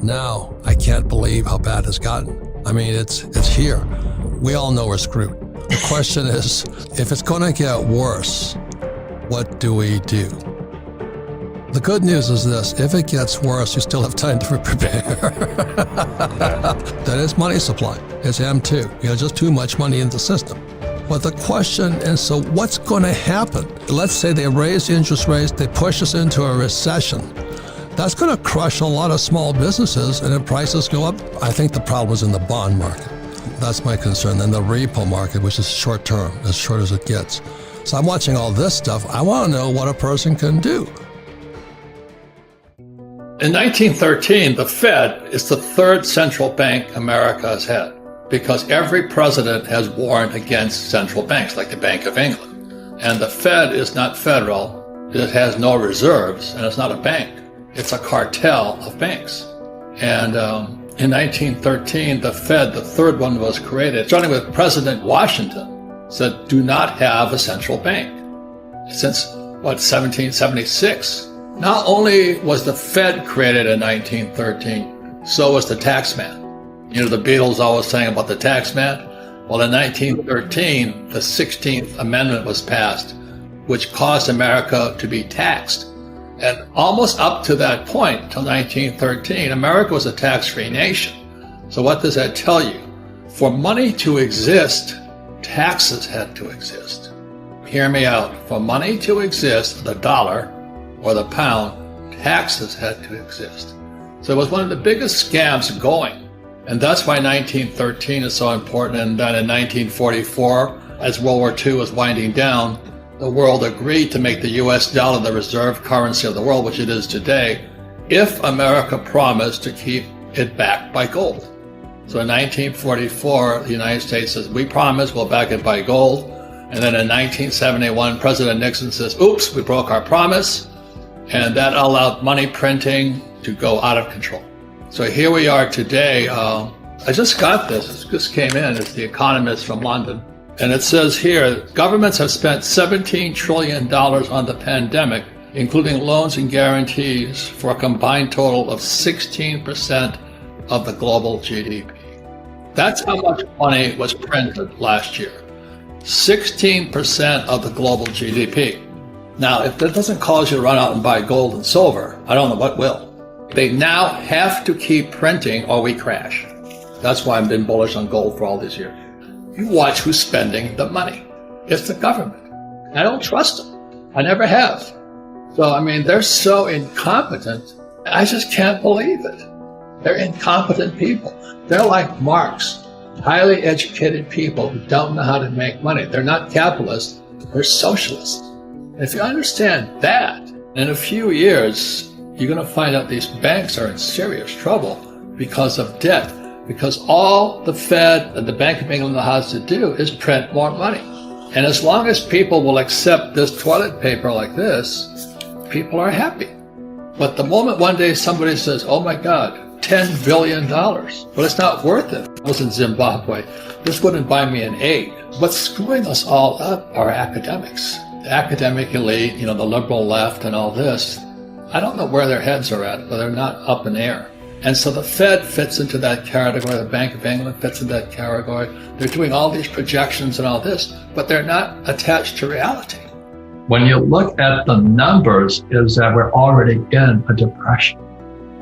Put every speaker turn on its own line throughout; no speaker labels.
Now, I can't believe how bad it's gotten. I mean, it's here. We all know we're screwed. The question is, if it's going to get worse, what do we do? The good news is this: if it gets worse, you still have time to prepare. That is money supply. It's M2. You have just too much money in the system. But the question is, so what's going to happen? Let's say they raise interest rates, they push us into a recession. That's going to crush a lot of small businesses, and if prices go up, I think the problem is in the bond market. That's my concern. Then the repo market, which is short term, as short as it gets. So I'm watching all this stuff. I want to know what a person can do.
In 1913, the Fed is the third central bank America has had, because every president has warned against central banks, like the Bank of England. And the Fed is not federal, it has no reserves, and it's not a bank. It's a cartel of banks. And in 1913, the Fed, the third one, was created, starting with President Washington, said, do not have a central bank. Since, 1776. Not only was the Fed created in 1913, so was the taxman. You know, the Beatles always sang about the taxman. Well, in 1913, the 16th Amendment was passed, which caused America to be taxed. And almost up to that point, until 1913, America was a tax-free nation. So what does that tell you? For money to exist, taxes had to exist. Hear me out. For money to exist, the dollar or the pound, taxes had to exist. So it was one of the biggest scams going. And that's why 1913 is so important. And then in 1944, as World War II was winding down, the world agreed to make the US dollar the reserve currency of the world, which it is today, if America promised to keep it backed by gold. So in 1944, the United States says, we promise we'll back it by gold. And then in 1971, President Nixon says, oops, we broke our promise. And that allowed money printing to go out of control. So here we are today. I just got this. It just came in. It's The Economist from London. And it says here, governments have spent $17 trillion on the pandemic, including loans and guarantees, for a combined total of 16% of the global GDP. That's how much money was printed last year. 16% of the global GDP. Now, if that doesn't cause you to run out and buy gold and silver, I don't know what will. They now have to keep printing or we crash. That's why I've been bullish on gold for all these years. You watch who's spending the money. It's the government. I don't trust them. I never have. So, I mean, they're so incompetent. I just can't believe it. They're incompetent people. They're like Marx, highly educated people who don't know how to make money. They're not capitalists. They're socialists. And if you understand that, in a few years, you're going to find out these banks are in serious trouble because of debt. Because all the Fed and the Bank of England has to do is print more money. And as long as people will accept this toilet paper like this, people are happy. But the moment one day somebody says, oh my God, $10 billion, well, it's not worth it. I was in Zimbabwe. This wouldn't buy me an egg. What's screwing us all up are academics. The academic elite, the liberal left and all this, I don't know where their heads are at, but they're not up in air. And so the Fed fits into that category, the Bank of England fits into that category. They're doing all these projections and all this, but they're not attached to reality.
When you look at the numbers, is that we're already in a depression.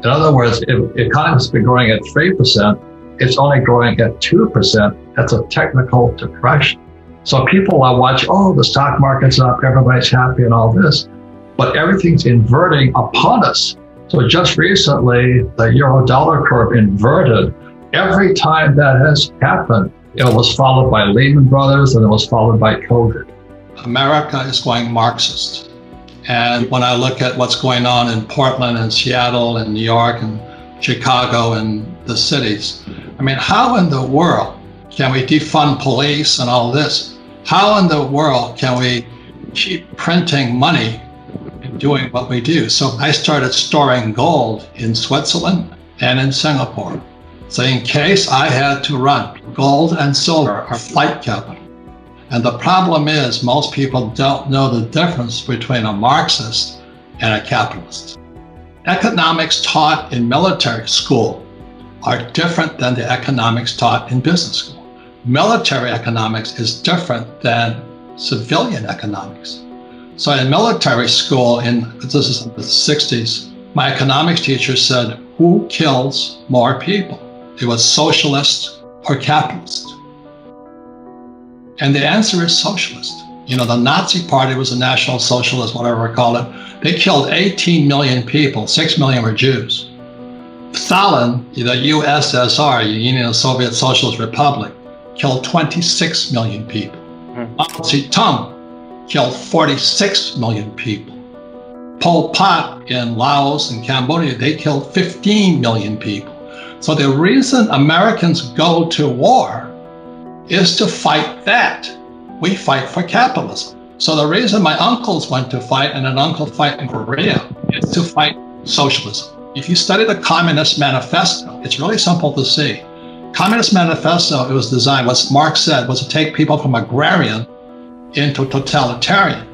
In other words, if the economy's been growing at 3%, it's only growing at 2%. That's a technical depression. So people are watching, the stock market's up, everybody's happy and all this, but everything's inverting upon us. So just recently, the euro-dollar curve inverted. Every time that has happened, it was followed by Lehman Brothers and it was followed by COVID.
America is going Marxist. And when I look at what's going on in Portland and Seattle and New York and Chicago and the cities, I mean, how in the world can we defund police and all this? How in the world can we keep printing money doing what we do? So I started storing gold in Switzerland and in Singapore. So in case I had to run, gold and silver are flight capital. And the problem is most people don't know the difference between a Marxist and a capitalist. Economics taught in military school are different than the economics taught in business school. Military economics is different than civilian economics. So in military school, this is in the 60s, my economics teacher said, who kills more people? It was socialist or capitalist. And the answer is socialist. The Nazi Party was a National Socialist, whatever we call it. They killed 18 million people, 6 million were Jews. Stalin, the USSR, Union of Soviet Socialist Republic, killed 26 million people. Mao Zedong killed 46 million people. Pol Pot in Laos and Cambodia, they killed 15 million people. So the reason Americans go to war is to fight that. We fight for capitalism. So the reason my uncles went to fight and an uncle fight in Korea is to fight socialism. If you study the Communist Manifesto, it's really simple to see. Communist Manifesto, it was designed, what Marx said, was to take people from agrarian into totalitarian.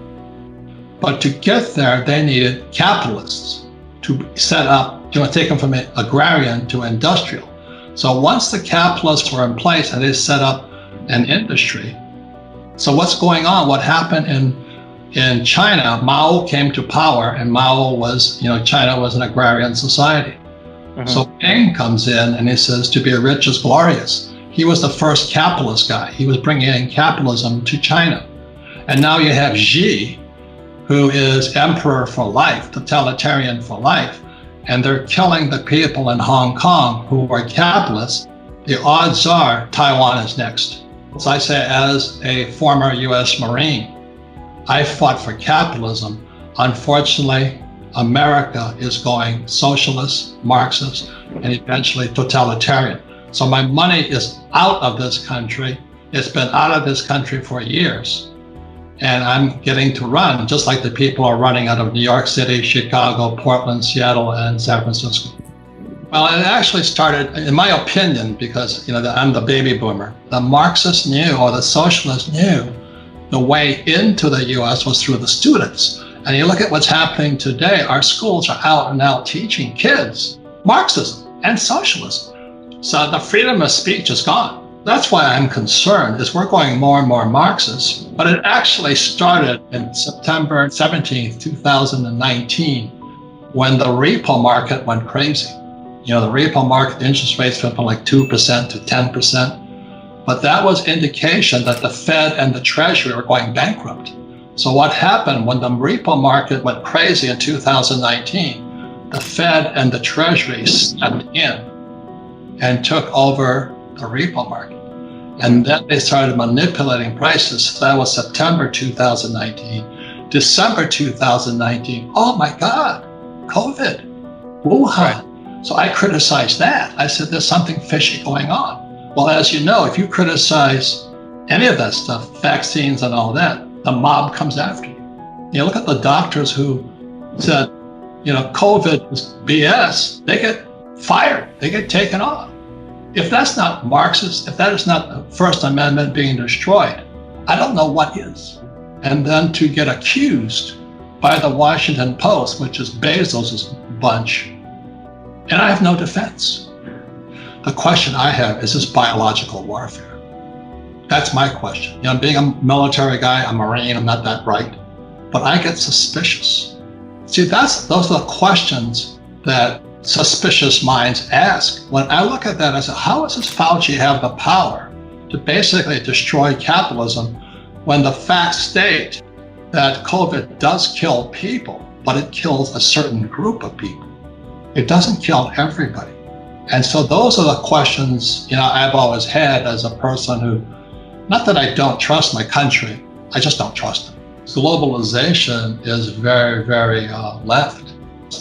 But to get there, they needed capitalists to set up, take them from agrarian to industrial. So once the capitalists were in place and they set up an industry, so what's going on? What happened in China? Mao came to power, and Mao was, China was an agrarian society. So Deng comes in and he says, to be rich is glorious. He was the first capitalist guy. He was bringing in capitalism to China. And now you have Xi, who is emperor for life, totalitarian for life, and they're killing the people in Hong Kong who are capitalists. The odds are Taiwan is next. So I say, as a former US Marine, I fought for capitalism. Unfortunately, America is going socialist, Marxist, and eventually totalitarian. So my money is out of this country. It's been out of this country for years. And I'm getting to run, just like the people are running out of New York City, Chicago, Portland, Seattle, and San Francisco. Well, it actually started, in my opinion, because I'm the baby boomer. The Marxists knew, or the socialists knew, the way into the U.S. was through the students. And you look at what's happening today, our schools are out and out teaching kids Marxism and socialism. So the freedom of speech is gone. That's why I'm concerned, is we're going more and more Marxist. But it actually started in September 17th, 2019, when the repo market went crazy. The repo market interest rates went from like 2% to 10%. But that was indication that the Fed and the Treasury were going bankrupt. So what happened when the repo market went crazy in 2019, the Fed and the Treasury stepped in and took over the repo market. And then they started manipulating prices. So that was September 2019. December 2019, oh my God, COVID, Wuhan. Right. So I criticized that. I said, there's something fishy going on. Well, as you know, if you criticize any of that stuff, vaccines and all that, the mob comes after you. You look at the doctors who said, COVID is BS, they get fired, they get taken off. If that's not Marxist, if that is not the First Amendment being destroyed, I don't know what is. And then to get accused by the Washington Post, which is Bezos' bunch, and I have no defense. The question I have, is this biological warfare? That's my question. Being a military guy, a Marine, I'm not that bright, but I get suspicious. See, those are the questions that suspicious minds ask. When I look at that, I say, how does this Fauci have the power to basically destroy capitalism when the facts state that COVID does kill people, but it kills a certain group of people? It doesn't kill everybody. And so those are the questions, I've always had as a person who, not that I don't trust my country, I just don't trust it. Globalization is very, very left.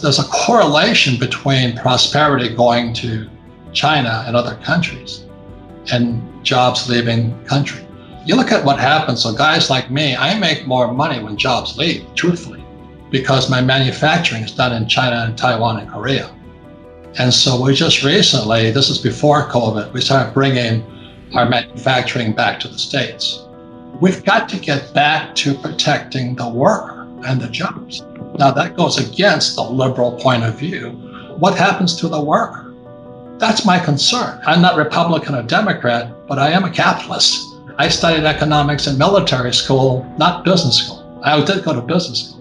There's a correlation between prosperity going to China and other countries and jobs leaving the country. You look at what happens, so guys like me, I make more money when jobs leave, truthfully, because my manufacturing is done in China and Taiwan and Korea. And so we just recently, this is before COVID, we started bringing our manufacturing back to the States. We've got to get back to protecting the worker and the jobs.
Now that goes against the liberal point of view. What happens to the worker? That's my concern. I'm not Republican or Democrat, but I am a capitalist. I studied economics in military school, not business school. I did go to business school.